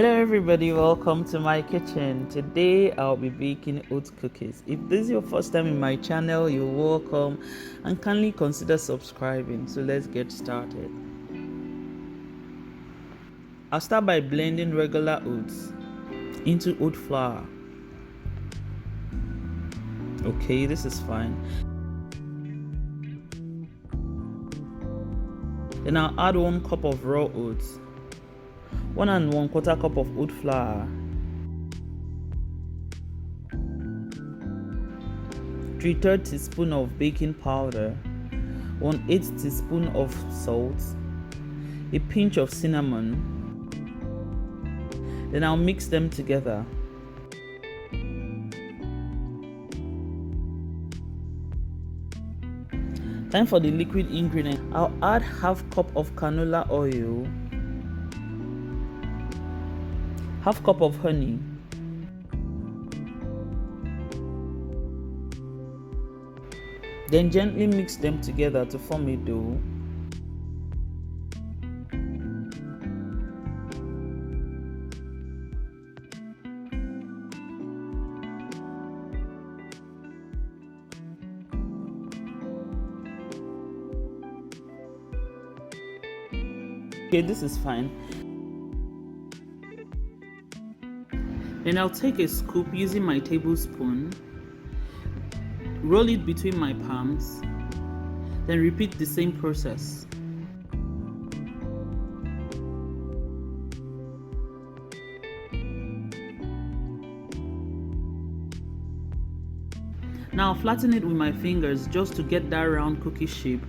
Hello everybody, welcome to my kitchen. Today I'll be baking oat cookies. If this is your first time in my channel, you're welcome and kindly consider subscribing. So let's get started. I'll start by blending regular oats into oat flour. Okay, this is fine. Then I'll add 1 cup of raw oats, 1 1/4 cup of oat flour, 3/3 teaspoon of baking powder, 1/8 teaspoon of salt, a pinch of cinnamon. Then I'll mix them together. Time for the liquid ingredient. I'll add 1/2 cup of canola oil, 1/2 cup of honey, then gently mix them together to form a dough. Okay, this is fine. Then I'll take a scoop using my tablespoon, roll it between my palms, then repeat the same process. Now flatten it with my fingers just to get that round cookie shape.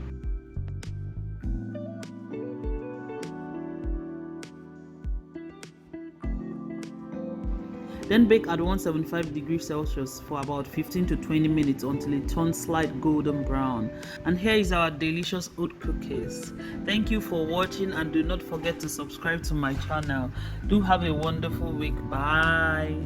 Then bake at 175 degrees Celsius for about 15 to 20 minutes until it turns slight golden brown. And here is our delicious oat cookies. Thank you for watching and do not forget to subscribe to my channel. Do have a wonderful week. Bye.